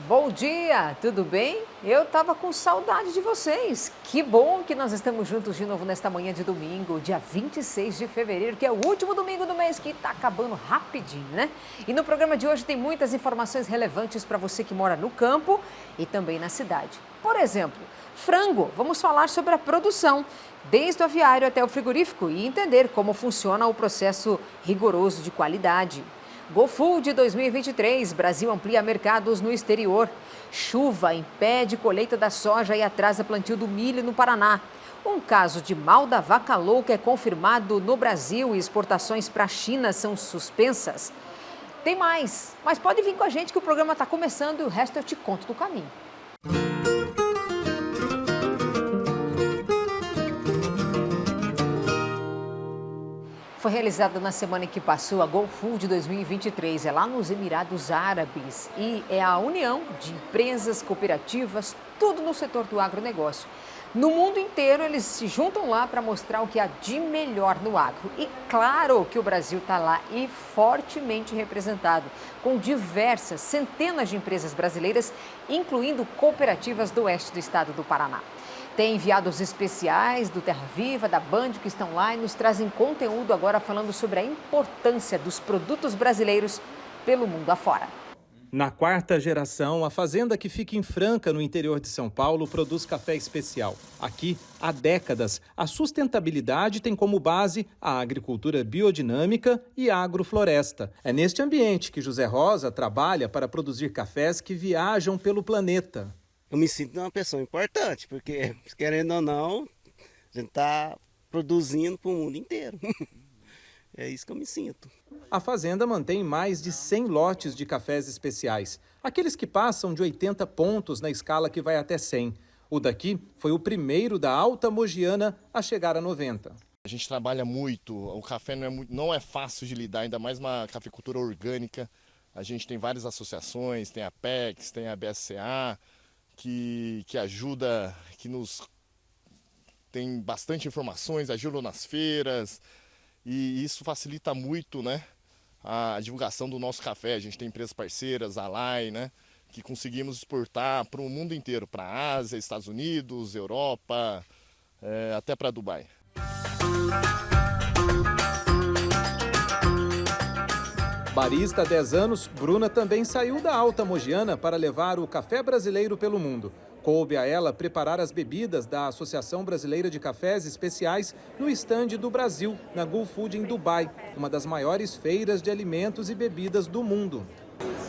Bom dia, tudo bem? Eu tava com saudade de vocês. Que bom que nós estamos juntos de novo nesta manhã de domingo, dia 26 de fevereiro, que é o último domingo do mês, que tá acabando rapidinho, né? E no programa de hoje tem muitas informações relevantes para você que mora no campo e também na cidade. Por exemplo, frango. Vamos falar sobre a produção, desde o aviário até o frigorífico, e entender como funciona o processo rigoroso de qualidade. GoFood 2023, Brasil amplia mercados no exterior. Chuva impede colheita da soja e atrasa plantio do milho no Paraná. Um caso de mal da vaca louca é confirmado no Brasil e exportações para a China são suspensas. Tem mais, mas pode vir com a gente que o programa está começando e o resto eu te conto do caminho. Foi realizada na semana que passou a GoFood 2023, é lá nos Emirados Árabes e é a união de empresas, cooperativas, tudo no setor do agronegócio. No mundo inteiro eles se juntam lá para mostrar o que há de melhor no agro. E claro que o Brasil está lá e fortemente representado, com diversas, centenas de empresas brasileiras, incluindo cooperativas do oeste do estado do Paraná. Tem enviados especiais do Terra Viva, da Band, que estão lá e nos trazem conteúdo agora falando sobre a importância dos produtos brasileiros pelo mundo afora. Na quarta geração, a fazenda que fica em Franca, no interior de São Paulo, produz café especial. Aqui, há décadas, a sustentabilidade tem como base a agricultura biodinâmica e a agrofloresta. É neste ambiente que José Rosa trabalha para produzir cafés que viajam pelo planeta. Eu me sinto uma pessoa importante, porque, querendo ou não, a gente está produzindo para o mundo inteiro. É isso que eu me sinto. A fazenda mantém mais de 100 lotes de cafés especiais, aqueles que passam de 80 pontos na escala que vai até 100. O daqui foi o primeiro da Alta Mogiana a chegar a 90. A gente trabalha muito, o café não é fácil de lidar, ainda mais uma cafeicultura orgânica. A gente tem várias associações, tem a PEX, tem a BSCA, que ajuda, que nos tem bastante informações, ajudam nas feiras, e isso facilita muito, né, a divulgação do nosso café. A gente tem empresas parceiras, a Alai, né, que conseguimos exportar para o mundo inteiro, para a Ásia, Estados Unidos, Europa, até para Dubai. Barista há 10 anos, Bruna também saiu da Alta Mogiana para levar o café brasileiro pelo mundo. Coube a ela preparar as bebidas da Associação Brasileira de Cafés Especiais no estande do Brasil, na GoFood em Dubai, uma das maiores feiras de alimentos e bebidas do mundo.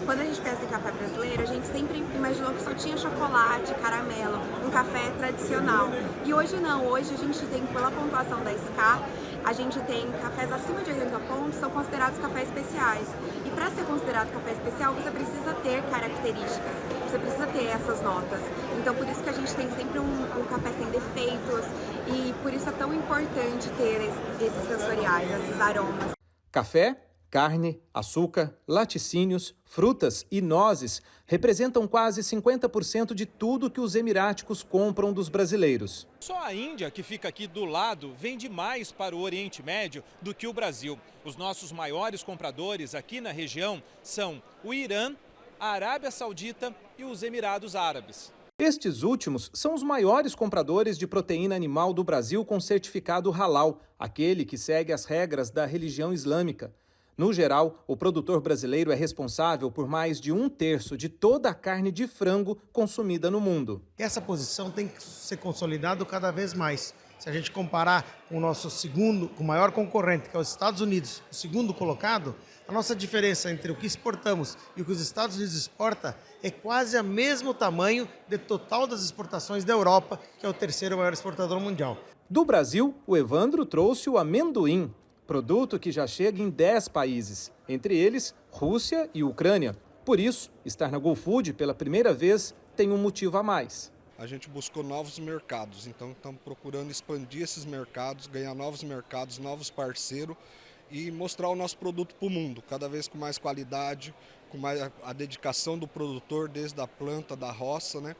Quando a gente pensa em café brasileiro, a gente sempre imaginou que só tinha chocolate, caramelo, um café tradicional. E hoje não, hoje a gente tem, pela pontuação da SCA, a gente tem cafés acima de 80 pontos, são considerados cafés especiais. E para ser considerado café especial, você precisa ter características, você precisa ter essas notas. Então por isso que a gente tem sempre um café sem defeitos e por isso é tão importante ter esses sensoriais, esses aromas. Café, carne, açúcar, laticínios, frutas e nozes representam quase 50% de tudo que os emiráticos compram dos brasileiros. Só a Índia, que fica aqui do lado, vende mais para o Oriente Médio do que o Brasil. Os nossos maiores compradores aqui na região são o Irã, a Arábia Saudita e os Emirados Árabes. Estes últimos são os maiores compradores de proteína animal do Brasil com certificado halal, aquele que segue as regras da religião islâmica. No geral, o produtor brasileiro é responsável por mais de 1/3 de toda a carne de frango consumida no mundo. Essa posição tem que ser consolidada cada vez mais. Se a gente comparar com o nosso segundo, com o maior concorrente, que é os Estados Unidos, o segundo colocado, a nossa diferença entre o que exportamos e o que os Estados Unidos exporta é quase o mesmo tamanho do total das exportações da Europa, que é o terceiro maior exportador mundial. Do Brasil, o Evandro trouxe o amendoim, produto que já chega em 10 países, entre eles Rússia e Ucrânia. Por isso, estar na GoFood pela primeira vez tem um motivo a mais. A gente buscou novos mercados, então estamos procurando expandir esses mercados, ganhar novos mercados, novos parceiros e mostrar o nosso produto para o mundo, cada vez com mais qualidade, com mais a dedicação do produtor desde a planta, da roça, né?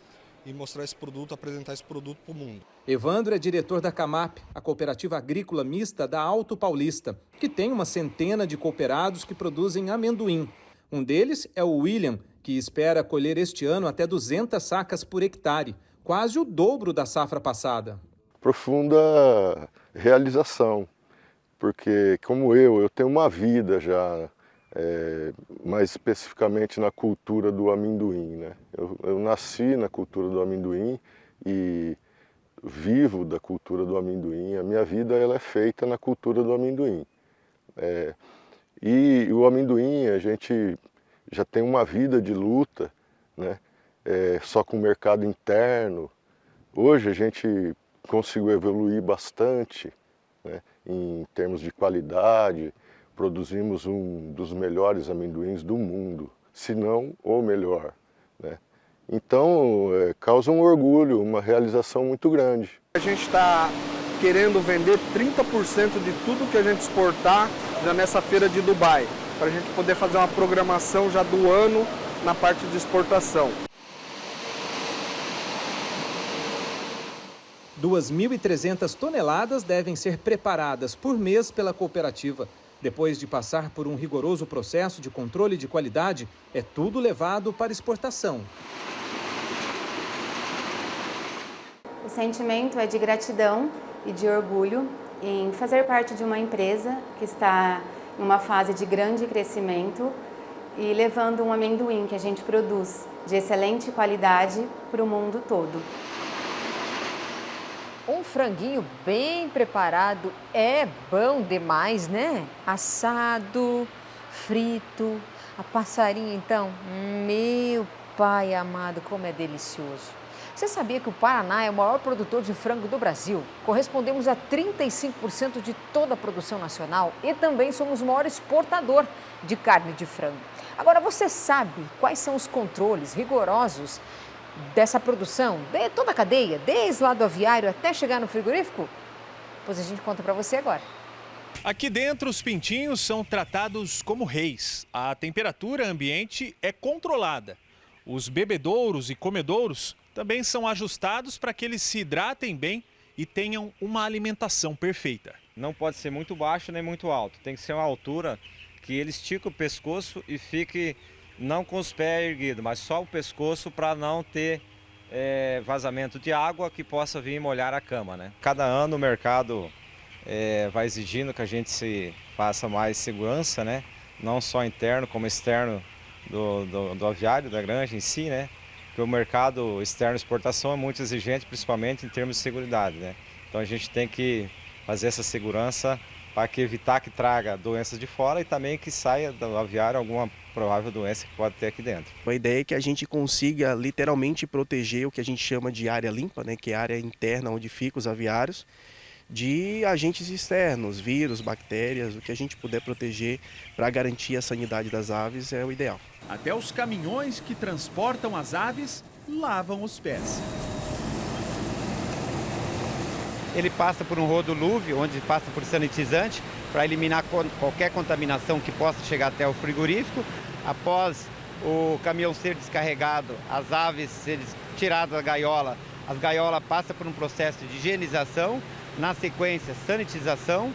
E mostrar esse produto, apresentar esse produto para o mundo. Evandro é diretor da Camap, a cooperativa agrícola mista da Alto Paulista, que tem uma centena de cooperados que produzem amendoim. Um deles é o William, que espera colher este ano até 200 sacas por hectare, quase o dobro da safra passada. Profunda realização, porque como eu tenho uma vida já, mais especificamente na cultura do amendoim, né? Eu nasci na cultura do amendoim e vivo da cultura do amendoim. A minha vida ela é feita na cultura do amendoim. E o amendoim, a gente já tem uma vida de luta, né? Só com o mercado interno. Hoje a gente conseguiu evoluir bastante, né? Em termos de qualidade. Produzimos um dos melhores amendoins do mundo, se não o melhor, né? Então, causa um orgulho, uma realização muito grande. A gente está querendo vender 30% de tudo que a gente exportar já nessa feira de Dubai, para a gente poder fazer uma programação já do ano na parte de exportação. 2.300 toneladas devem ser preparadas por mês pela cooperativa. Depois de passar por um rigoroso processo de controle de qualidade, é tudo levado para exportação. O sentimento é de gratidão e de orgulho em fazer parte de uma empresa que está em uma fase de grande crescimento e levando um amendoim que a gente produz de excelente qualidade para o mundo todo. Um franguinho bem preparado é bom demais, né? Assado, frito, a passarinha então, meu pai amado, como é delicioso. Você sabia que o Paraná é o maior produtor de frango do Brasil? Correspondemos a 35% de toda a produção nacional e também somos o maior exportador de carne de frango. Agora, você sabe quais são os controles rigorosos dessa produção, de toda a cadeia, desde lá do aviário até chegar no frigorífico? Pois a gente conta para você agora. Aqui dentro, os pintinhos são tratados como reis. A temperatura ambiente é controlada. Os bebedouros e comedouros também são ajustados para que eles se hidratem bem e tenham uma alimentação perfeita. Não pode ser muito baixo nem muito alto. Tem que ser uma altura que ele estique o pescoço e fique não com os pés erguidos, mas só o pescoço para não ter vazamento de água que possa vir molhar a cama, né? Cada ano o mercado vai exigindo que a gente se faça mais segurança, né? Não só interno como externo do aviário, da granja em si, né? Porque o mercado externo de exportação é muito exigente, principalmente em termos de seguridade, né? Então a gente tem que fazer essa segurança para evitar que traga doenças de fora e também que saia do aviário alguma provável doença que pode ter aqui dentro. A ideia é que a gente consiga literalmente proteger o que a gente chama de área limpa, né, que é a área interna onde ficam os aviários, de agentes externos, vírus, bactérias, o que a gente puder proteger para garantir a sanidade das aves é o ideal. Até os caminhões que transportam as aves lavam os pés. Ele passa por um rodolúvio, onde passa por sanitizante, para eliminar qualquer contaminação que possa chegar até o frigorífico. Após o caminhão ser descarregado, as aves serem tiradas da gaiola, as gaiolas passam por um processo de higienização, na sequência sanitização,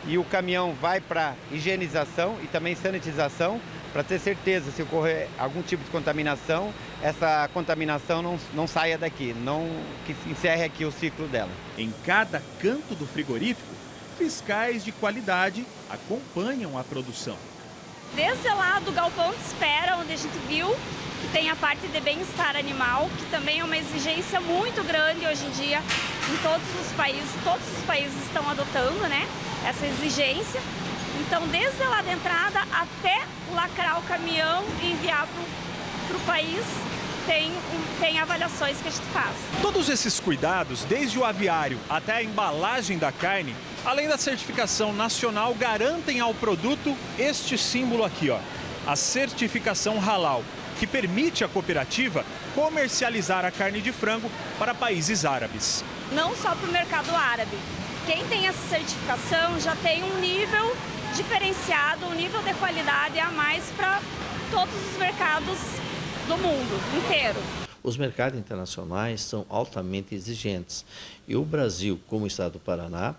e o caminhão vai para higienização e também sanitização, para ter certeza, se ocorrer algum tipo de contaminação, essa contaminação não saia daqui, que encerre aqui o ciclo dela. Em cada canto do frigorífico, fiscais de qualidade acompanham a produção. Desde lá do galpão de espera, onde a gente viu que tem a parte de bem-estar animal, que também é uma exigência muito grande hoje em dia em todos os países estão adotando, né, essa exigência. Então, desde lá da entrada até lacrar o caminhão e enviar para o país, tem avaliações que a gente faz. Todos esses cuidados, desde o aviário até a embalagem da carne, além da certificação nacional, garantem ao produto este símbolo aqui, ó, a certificação Halal, que permite à cooperativa comercializar a carne de frango para países árabes. Não só para o mercado árabe. Quem tem essa certificação já tem um nível diferenciado, um nível de qualidade a mais para todos os mercados do mundo inteiro. Os mercados internacionais são altamente exigentes e o Brasil, como o estado do Paraná,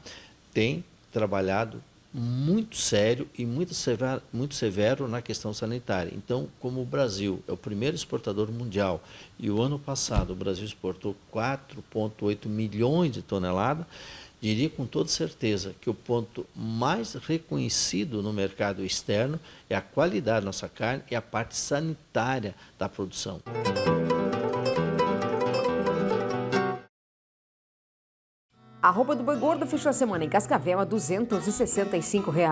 tem trabalhado muito sério e muito severo na questão sanitária. Então, como o Brasil é o primeiro exportador mundial e o ano passado o Brasil exportou 4,8 milhões de toneladas, diria com toda certeza que o ponto mais reconhecido no mercado externo é a qualidade da nossa carne e a parte sanitária da produção. A arroba do boi gordo fechou a semana em Cascavel a R$ 265, R$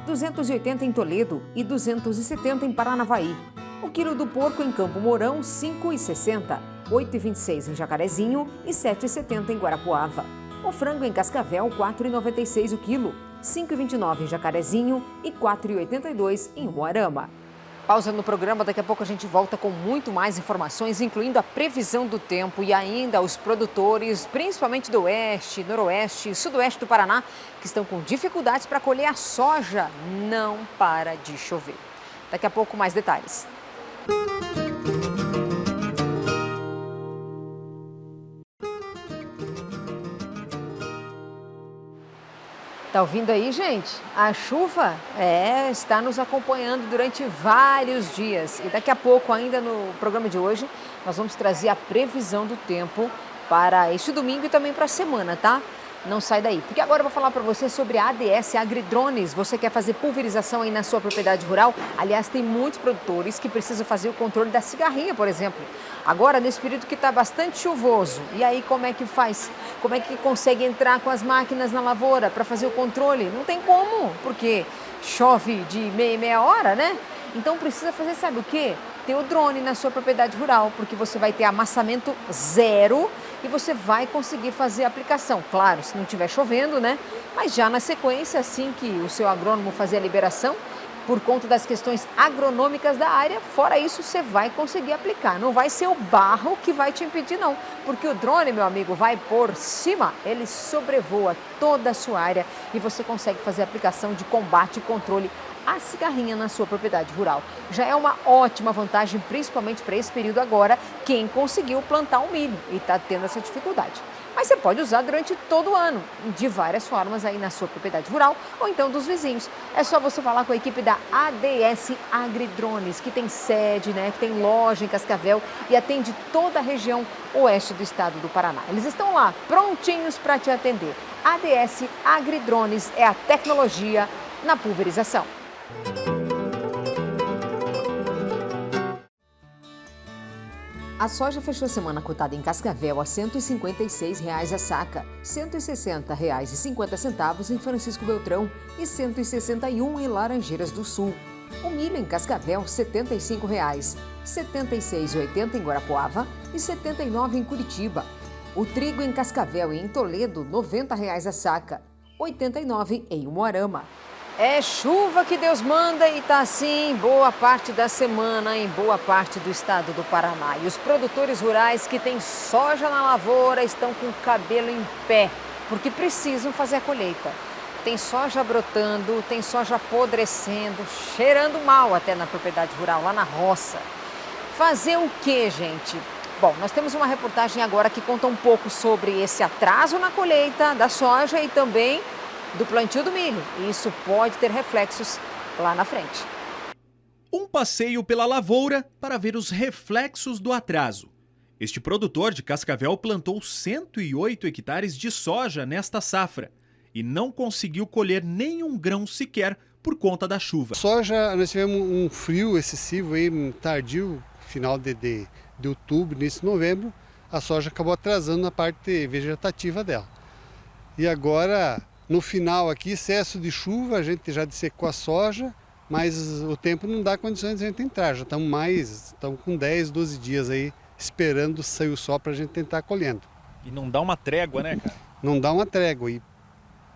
280 em Toledo e R$ 270 em Paranavaí. O quilo do porco em Campo Mourão, R$ 5,60, R$ 8,26 em Jacarezinho e R$ 7,70 em Guarapuava. O frango em Cascavel, R$ 4,96 o quilo, R$ 5,29 em Jacarezinho e R$ 4,82 em Umuarama. Pausa no programa, daqui a pouco a gente volta com muito mais informações, incluindo a previsão do tempo e ainda os produtores, principalmente do oeste, noroeste e sudoeste do Paraná, que estão com dificuldades para colher a soja. Não para de chover. Daqui a pouco mais detalhes. Tá ouvindo aí, gente? A chuva está nos acompanhando durante vários dias. E daqui a pouco, ainda no programa de hoje, nós vamos trazer a previsão do tempo para este domingo e também para a semana, tá? Não sai daí, porque agora eu vou falar para você sobre a ADS Agridrones. Você quer fazer pulverização aí na sua propriedade rural? Aliás, tem muitos produtores que precisam fazer o controle da cigarrinha, por exemplo. Agora, nesse período que está bastante chuvoso, e aí como é que faz? Como é que consegue entrar com as máquinas na lavoura para fazer o controle? Não tem como, porque chove de meia em meia hora, né? Então precisa fazer, sabe o quê? Ter o drone na sua propriedade rural, porque você vai ter amassamento zero e você vai conseguir fazer a aplicação. Claro, se não estiver chovendo, né? Mas já na sequência, assim que o seu agrônomo fazer a liberação, por conta das questões agronômicas da área, fora isso, você vai conseguir aplicar. Não vai ser o barro que vai te impedir, não. Porque o drone, meu amigo, vai por cima, ele sobrevoa toda a sua área e você consegue fazer a aplicação de combate e controle à cigarrinha na sua propriedade rural. Já é uma ótima vantagem, principalmente para esse período agora, quem conseguiu plantar o milho e está tendo essa dificuldade. Mas você pode usar durante todo o ano, de várias formas aí na sua propriedade rural ou então dos vizinhos. É só você falar com a equipe da ADS Agridrones, que tem sede, né, que tem loja em Cascavel e atende toda a região oeste do estado do Paraná. Eles estão lá, prontinhos para te atender. ADS Agridrones é a tecnologia na pulverização. A soja fechou a semana cotada em Cascavel a R$ 156,00 a saca, R$ 160,50 em Francisco Beltrão e R$ 161 em Laranjeiras do Sul. O milho em Cascavel, R$ 75,00, R$ 76,80 em Guarapuava e R$ 79 em Curitiba. O trigo em Cascavel e em Toledo, R$ 90,00 a saca, R$ 89 em Umuarama. É chuva que Deus manda e tá assim boa parte da semana em boa parte do estado do Paraná. E os produtores rurais que têm soja na lavoura estão com o cabelo em pé, porque precisam fazer a colheita. Tem soja brotando, tem soja apodrecendo, cheirando mal até na propriedade rural, lá na roça. Fazer o quê, gente? Bom, nós temos uma reportagem agora que conta um pouco sobre esse atraso na colheita da soja e também do plantio do milho. E isso pode ter reflexos lá na frente. Um passeio pela lavoura para ver os reflexos do atraso. Este produtor de Cascavel plantou 108 hectares de soja nesta safra e não conseguiu colher nenhum grão sequer por conta da chuva. Soja, nós tivemos um frio excessivo aí, tardio, final de outubro, início de novembro. A soja acabou atrasando a parte vegetativa dela. E agora, no final aqui, excesso de chuva, a gente já dessecou a soja, mas o tempo não dá condições de a gente entrar. Já estamos com 10, 12 dias aí esperando sair o sol para a gente tentar colhendo. E não dá uma trégua, né, cara? Não dá uma trégua e,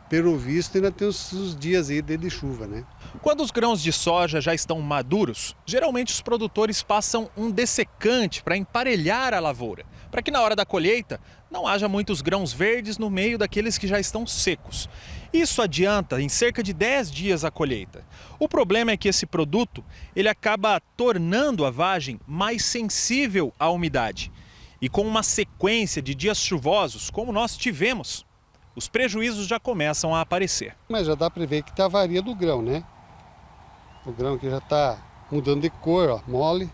pelo visto, ainda tem os dias aí de chuva, né? Quando os grãos de soja já estão maduros, geralmente os produtores passam um dessecante para emparelhar a lavoura, para que na hora da colheita não haja muitos grãos verdes no meio daqueles que já estão secos. Isso adianta em cerca de 10 dias a colheita. O problema é que esse produto ele acaba tornando a vagem mais sensível à umidade. E com uma sequência de dias chuvosos, como nós tivemos, os prejuízos já começam a aparecer. Mas já dá para ver que está a avaria do grão, né? O grão que já está mudando de cor, ó, mole,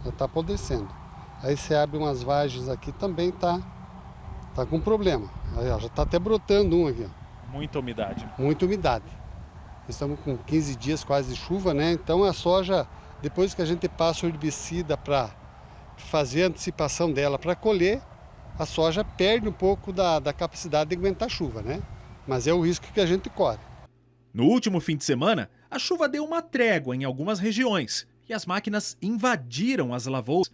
já está apodrecendo. Aí você abre umas vagens aqui, também tá com problema. Aí, ó, já está até brotando um aqui, ó. Muita umidade. Muita umidade. Estamos com 15 dias quase de chuva, né? Então a soja, depois que a gente passa o herbicida para fazer a antecipação dela para colher, a soja perde um pouco da capacidade de aguentar a chuva, né? Mas é o risco que a gente corre. No último fim de semana, a chuva deu uma trégua em algumas regiões e as máquinas invadiram as lavouras.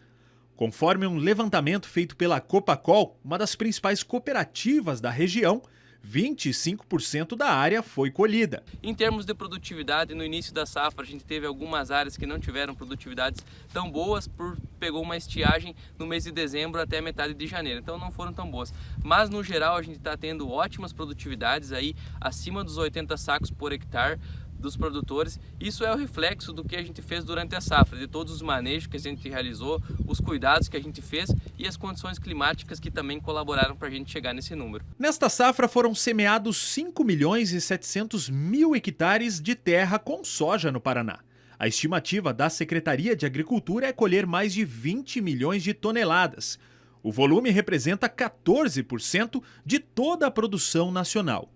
Conforme um levantamento feito pela Copacol, uma das principais cooperativas da região, 25% da área foi colhida. Em termos de produtividade, no início da safra a gente teve algumas áreas que não tiveram produtividades tão boas, pegou uma estiagem no mês de dezembro até a metade de janeiro, então não foram tão boas. Mas no geral a gente está tendo ótimas produtividades aí, acima dos 80 sacos por hectare dos produtores. Isso é o reflexo do que a gente fez durante a safra, de todos os manejos que a gente realizou, os cuidados que a gente fez e as condições climáticas que também colaboraram para a gente chegar nesse número. Nesta safra foram semeados 5.700.000 hectares de terra com soja no Paraná. A estimativa da Secretaria de Agricultura é colher mais de 20 milhões de toneladas. O volume representa 14% de toda a produção nacional.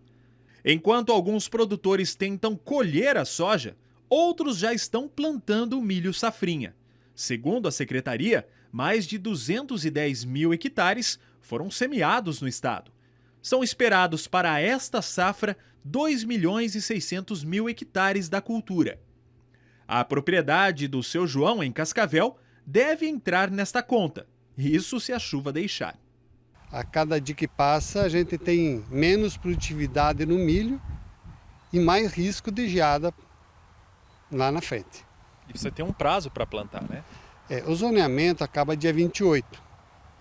Enquanto alguns produtores tentam colher a soja, outros já estão plantando milho safrinha. Segundo a secretaria, mais de 210.000 hectares foram semeados no estado. São esperados para esta safra 2.600.000 hectares da cultura. A propriedade do seu João, em Cascavel, deve entrar nesta conta, isso se a chuva deixar. A cada dia que passa, a gente tem menos produtividade no milho e mais risco de geada lá na frente. E você tem um prazo para plantar, né? O zoneamento acaba dia 28.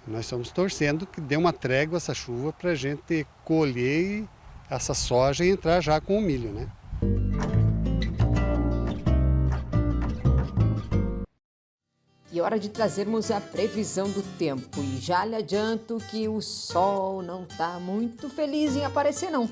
Nós estamos torcendo que dê uma trégua essa chuva para a gente colher essa soja e entrar já com o milho, né? E hora de trazermos a previsão do tempo. E já lhe adianto que o sol não está muito feliz em aparecer, não.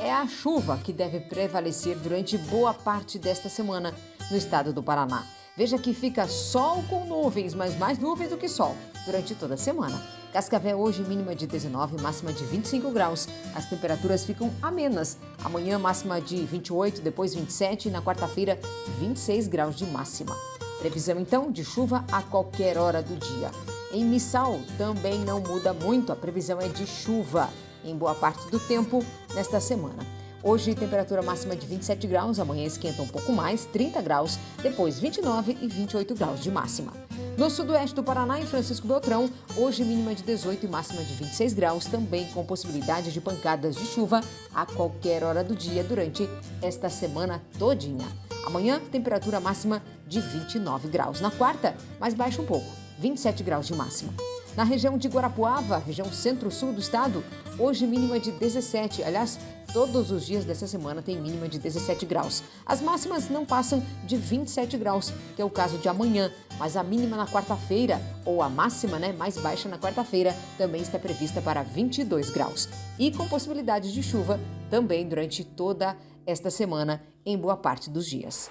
É a chuva que deve prevalecer durante boa parte desta semana no estado do Paraná. Veja que fica sol com nuvens, mas mais nuvens do que sol durante toda a semana. Cascavel hoje mínima de 19, máxima de 25 graus. As temperaturas ficam amenas. Amanhã máxima de 28, depois 27 e na quarta-feira 26 graus de máxima. Previsão, então, de chuva a qualquer hora do dia. Em Missal, também não muda muito, a previsão é de chuva em boa parte do tempo nesta semana. Hoje, temperatura máxima de 27 graus, amanhã esquenta um pouco mais, 30 graus, depois 29 e 28 graus de máxima. No sudoeste do Paraná, em Francisco Beltrão, hoje mínima de 18 e máxima de 26 graus, também com possibilidade de pancadas de chuva a qualquer hora do dia durante esta semana todinha. Amanhã, temperatura máxima de 29 graus. Na quarta, mais baixo um pouco, 27 graus de máxima. Na região de Guarapuava, região centro-sul do estado, hoje mínima de 17. Aliás, todos os dias dessa semana tem mínima de 17 graus. As máximas não passam de 27 graus, que é o caso de amanhã. Mas a mínima na quarta-feira, ou a máxima, mais baixa na quarta-feira, também está prevista para 22 graus. E com possibilidade de chuva também durante toda esta semana, em boa parte dos dias.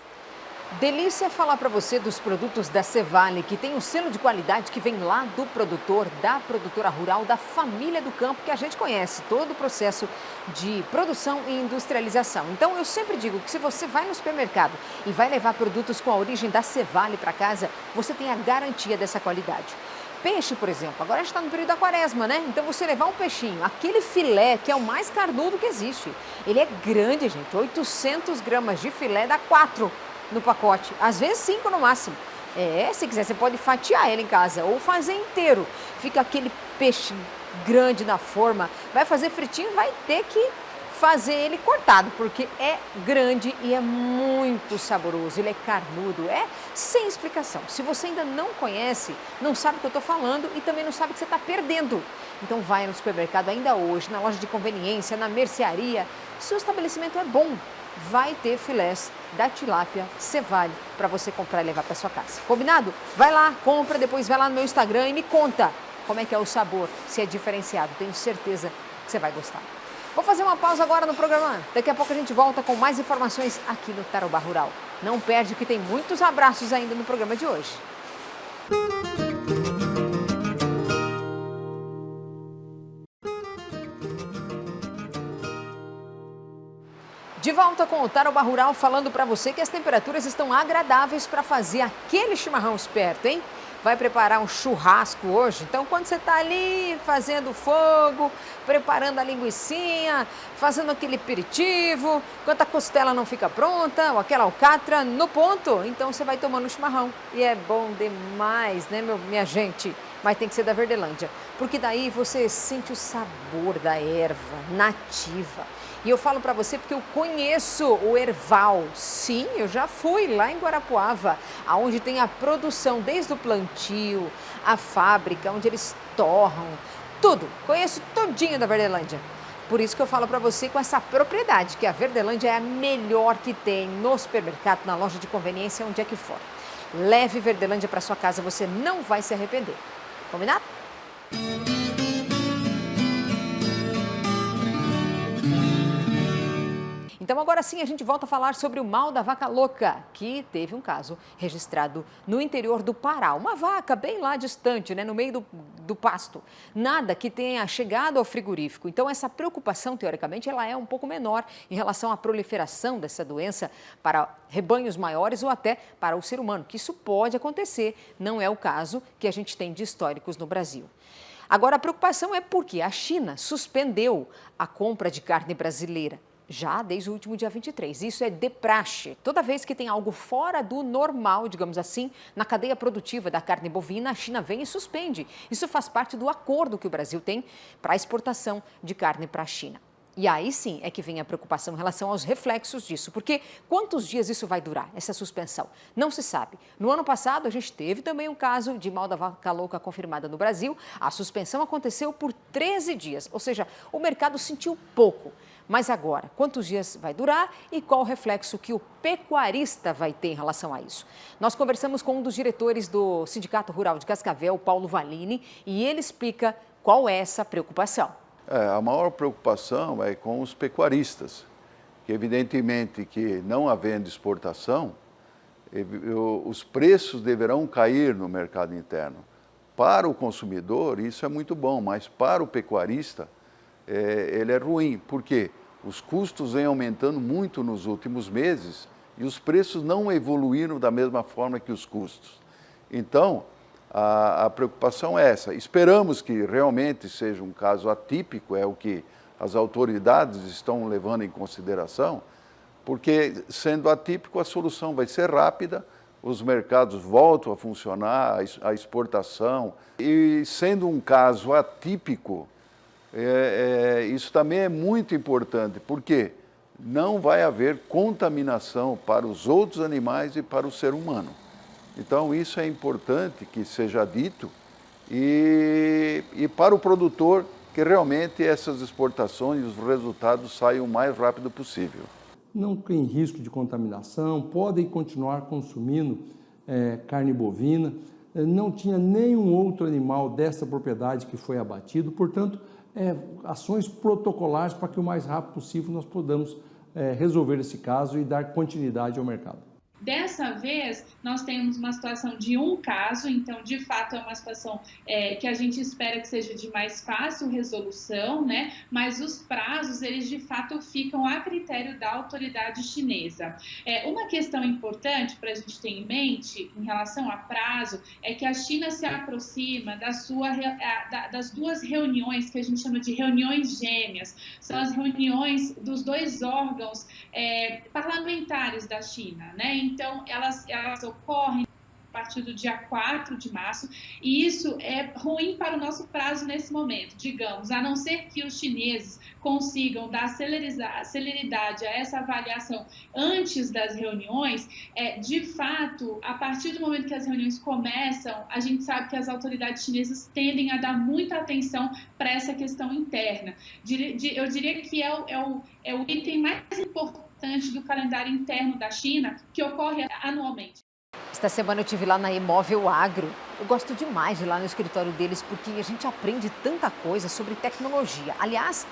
Delícia falar para você dos produtos da Cevale, que tem um selo de qualidade que vem lá do produtor, da produtora rural, da família do campo, que a gente conhece todo o processo de produção e industrialização. Então, eu sempre digo que se você vai no supermercado e vai levar produtos com a origem da Cevale para casa, você tem a garantia dessa qualidade. Peixe, por exemplo, agora a gente está no período da quaresma, né? Então você levar um peixinho, aquele filé que é o mais carnudo que existe. Ele é grande, gente, 800 gramas de filé dá 4 no pacote, às vezes 5 no máximo. Se quiser você pode fatiar ele em casa ou fazer inteiro. Fica aquele peixe grande na forma, vai fazer fritinho, vai ter que fazer ele cortado, porque é grande e é muito saboroso, ele é carnudo, é sem explicação. Se você ainda não conhece, não sabe o que eu estou falando e também não sabe que você está perdendo. Então vai no supermercado ainda hoje, na loja de conveniência, na mercearia. Se o estabelecimento é bom, vai ter filés da tilápia Cevale para você comprar e levar para sua casa. Combinado? Vai lá, compra, depois vai lá no meu Instagram e me conta como é que é o sabor, se é diferenciado. Tenho certeza que você vai gostar. Vou fazer uma pausa agora no programa. Daqui a pouco a gente volta com mais informações aqui no Tarobá Rural. Não perde que tem muitos abraços ainda no programa de hoje. De volta com o Tarobá Rural, falando para você que as temperaturas estão agradáveis para fazer aquele chimarrão esperto, hein? Vai preparar um churrasco hoje? Então, quando você está ali fazendo fogo, preparando a linguicinha, fazendo aquele aperitivo, enquanto a costela não fica pronta, ou aquela alcatra no ponto, então você vai tomando um chimarrão. E é bom demais, né, minha gente? Mas tem que ser da Verdelândia, porque daí você sente o sabor da erva nativa. E eu falo para você porque eu conheço o Erval. Sim, eu já fui lá em Guarapuava, onde tem a produção, desde o plantio, a fábrica, onde eles torram, tudo. Conheço todinho da Verdelândia. Por isso que eu falo para você com essa propriedade, que a Verdelândia é a melhor que tem no supermercado, na loja de conveniência, onde é que for. Leve Verdelândia para sua casa, você não vai se arrepender. Combinado? Então agora sim a gente volta a falar sobre o mal da vaca louca, que teve um caso registrado no interior do Pará. Uma vaca bem lá distante, né, no meio do pasto. Nada que tenha chegado ao frigorífico. Então essa preocupação, teoricamente, ela é um pouco menor em relação à proliferação dessa doença para rebanhos maiores ou até para o ser humano, que isso pode acontecer. Não é o caso que a gente tem de históricos no Brasil. Agora a preocupação é porque a China suspendeu a compra de carne brasileira. Já desde o último dia 23. Isso é de praxe. Toda vez que tem algo fora do normal, digamos assim, na cadeia produtiva da carne bovina, a China vem e suspende. Isso faz parte do acordo que o Brasil tem para a exportação de carne para a China. E aí sim é que vem a preocupação em relação aos reflexos disso, porque quantos dias isso vai durar, essa suspensão? Não se sabe. No ano passado, a gente teve também um caso de mal da vaca louca confirmada no Brasil. A suspensão aconteceu por 13 dias, ou seja, o mercado sentiu pouco. Mas agora, quantos dias vai durar e qual o reflexo que o pecuarista vai ter em relação a isso? Nós conversamos com um dos diretores do Sindicato Rural de Cascavel, Paulo Valini, e ele explica qual é essa preocupação. A maior preocupação é com os pecuaristas, que evidentemente que não havendo exportação, os preços deverão cair no mercado interno. Para o consumidor isso é muito bom, mas para o pecuarista ele é ruim. Por quê? Os custos vêm aumentando muito nos últimos meses e os preços não evoluíram da mesma forma que os custos. Então, a preocupação é essa. Esperamos que realmente seja um caso atípico, é o que as autoridades estão levando em consideração, porque sendo atípico a solução vai ser rápida, os mercados voltam a funcionar, a exportação. E sendo um caso atípico, isso também é muito importante, porque não vai haver contaminação para os outros animais e para o ser humano. Então isso é importante que seja dito e para o produtor que realmente essas exportações e os resultados saiam o mais rápido possível. Não tem risco de contaminação, podem continuar consumindo carne bovina, não tinha nenhum outro animal dessa propriedade que foi abatido, portanto, ações protocolares para que o mais rápido possível nós podamos resolver esse caso e dar continuidade ao mercado. Dessa vez, nós temos uma situação de um caso, então, de fato, é uma situação que a gente espera que seja de mais fácil resolução, né? Mas os prazos, eles de fato ficam a critério da autoridade chinesa. Uma questão importante para a gente ter em mente, em relação a prazo, é que a China se aproxima das duas reuniões que a gente chama de reuniões gêmeas. São as reuniões dos dois órgãos parlamentares da China, né? Então, elas ocorrem a partir do dia 4 de março, e isso é ruim para o nosso prazo nesse momento, digamos, a não ser que os chineses consigam dar celeridade a essa avaliação antes das reuniões. De fato, a partir do momento que as reuniões começam, a gente sabe que as autoridades chinesas tendem a dar muita atenção para essa questão interna. Eu diria que é o item mais importante do calendário interno da China, que ocorre anualmente. Esta semana eu estive lá na Emóvel Agro. Eu gosto demais de ir lá no escritório deles porque a gente aprende tanta coisa sobre tecnologia. Aliás,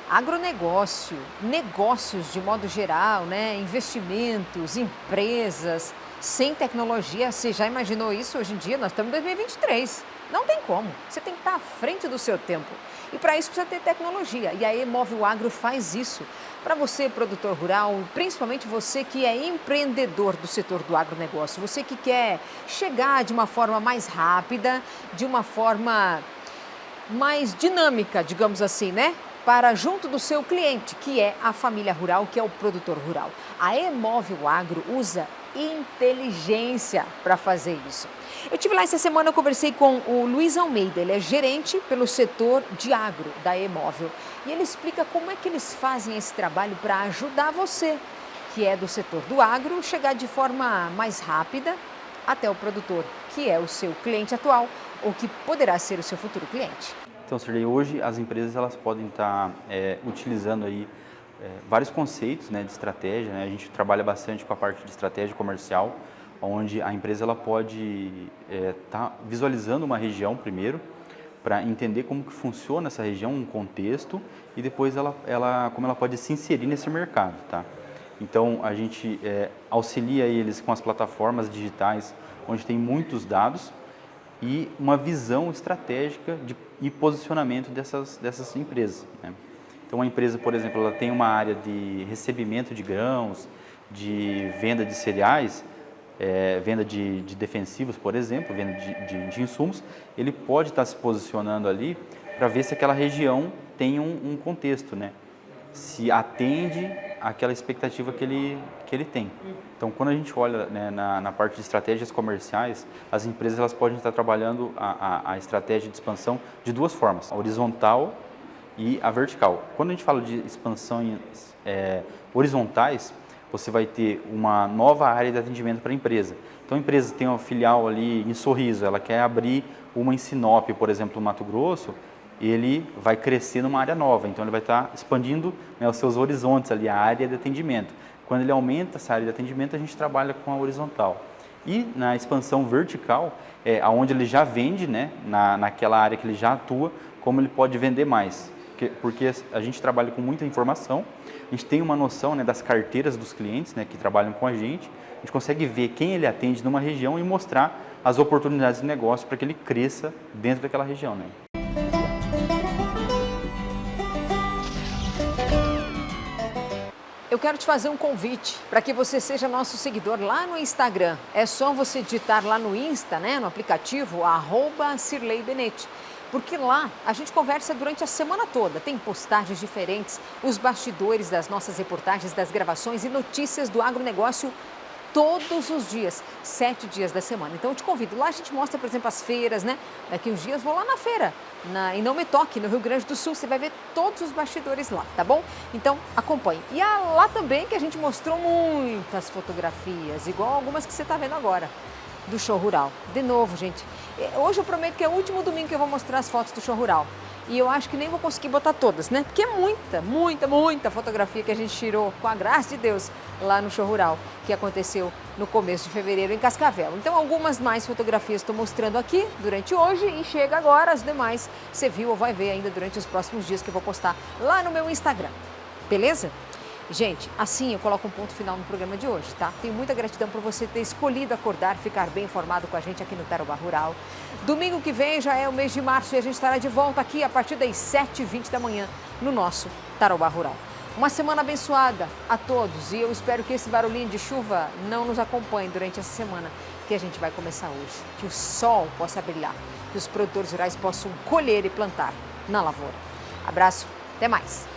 agronegócio, negócios de modo geral, né? Investimentos, empresas. Sem tecnologia, você já imaginou isso? Hoje em dia nós estamos em 2023. Não tem como. Você tem que estar à frente do seu tempo. E para isso precisa ter tecnologia. E a Emóvel Agro faz isso. Para você, produtor rural, principalmente você que é empreendedor do setor do agronegócio, você que quer chegar de uma forma mais rápida, de uma forma mais dinâmica, digamos assim, né? Para junto do seu cliente, que é a família rural, que é o produtor rural. A Emóvel Agro usa inteligência para fazer isso. Eu estive lá essa semana, eu conversei com o Luiz Almeida, ele é gerente pelo setor de agro da Emóvel. E ele explica como é que eles fazem esse trabalho para ajudar você, que é do setor do agro, chegar de forma mais rápida até o produtor, que é o seu cliente atual ou que poderá ser o seu futuro cliente. Então, Sirlei, hoje as empresas elas podem estar utilizando aí vários conceitos, né, de estratégia, né? A gente trabalha bastante com a parte de estratégia comercial, onde a empresa ela pode estar visualizando uma região primeiro, para entender como que funciona essa região, um contexto, e depois como ela pode se inserir nesse mercado, tá? Então, a gente auxilia eles com as plataformas digitais, onde tem muitos dados, e uma visão estratégica e posicionamento dessas empresas, né? Então, a empresa, por exemplo, ela tem uma área de recebimento de grãos, de venda de cereais, venda de defensivos, por exemplo, venda de insumos. Ele pode estar se posicionando ali para ver se aquela região tem um contexto, né? Se atende àquela expectativa que ele tem. Então, quando a gente olha, né, na parte de estratégias comerciais, as empresas elas podem estar trabalhando a estratégia de expansão de duas formas, a horizontal e a vertical. Quando a gente fala de expansões horizontais, você vai ter uma nova área de atendimento para a empresa. Então, a empresa tem uma filial ali em Sorriso, ela quer abrir uma em Sinop, por exemplo, no Mato Grosso, ele vai crescer numa área nova, então ele vai estar expandindo, né, os seus horizontes ali, a área de atendimento. Quando ele aumenta essa área de atendimento, a gente trabalha com a horizontal. E na expansão vertical, onde ele já vende, né, naquela área que ele já atua, como ele pode vender mais. Porque a gente trabalha com muita informação, a gente tem uma noção, né, das carteiras dos clientes, né, que trabalham com a gente consegue ver quem ele atende numa região e mostrar as oportunidades de negócio para que ele cresça dentro daquela região, né? Eu quero te fazer um convite para que você seja nosso seguidor lá no Instagram. É só você digitar lá no Insta, né, no aplicativo, @SirleiBenetti. Porque lá a gente conversa durante a semana toda. Tem postagens diferentes, os bastidores das nossas reportagens, das gravações e notícias do agronegócio todos os dias, 7 dias da semana. Então eu te convido. Lá a gente mostra, por exemplo, as feiras, né? Daqui uns dias vou lá na feira, em Não Me Toque, no Rio Grande do Sul. Você vai ver todos os bastidores lá, tá bom? Então acompanhe. E lá também que a gente mostrou muitas fotografias, igual algumas que você está vendo agora, do show rural. De novo, gente, hoje eu prometo que é o último domingo que eu vou mostrar as fotos do show rural. E eu acho que nem vou conseguir botar todas, né? Porque é muita fotografia que a gente tirou, com a graça de Deus, lá no show rural, que aconteceu no começo de fevereiro em Cascavel. Então, algumas mais fotografias estou mostrando aqui durante hoje e chega agora as demais. Você viu ou vai ver ainda durante os próximos dias que eu vou postar lá no meu Instagram. Beleza? Gente, assim eu coloco um ponto final no programa de hoje, tá? Tenho muita gratidão por você ter escolhido acordar, ficar bem informado com a gente aqui no Tarobá Rural. Domingo que vem já é o mês de março e a gente estará de volta aqui a partir das 7h20 da manhã no nosso Tarobá Rural. Uma semana abençoada a todos e eu espero que esse barulhinho de chuva não nos acompanhe durante essa semana que a gente vai começar hoje. Que o sol possa brilhar, que os produtores rurais possam colher e plantar na lavoura. Abraço, até mais!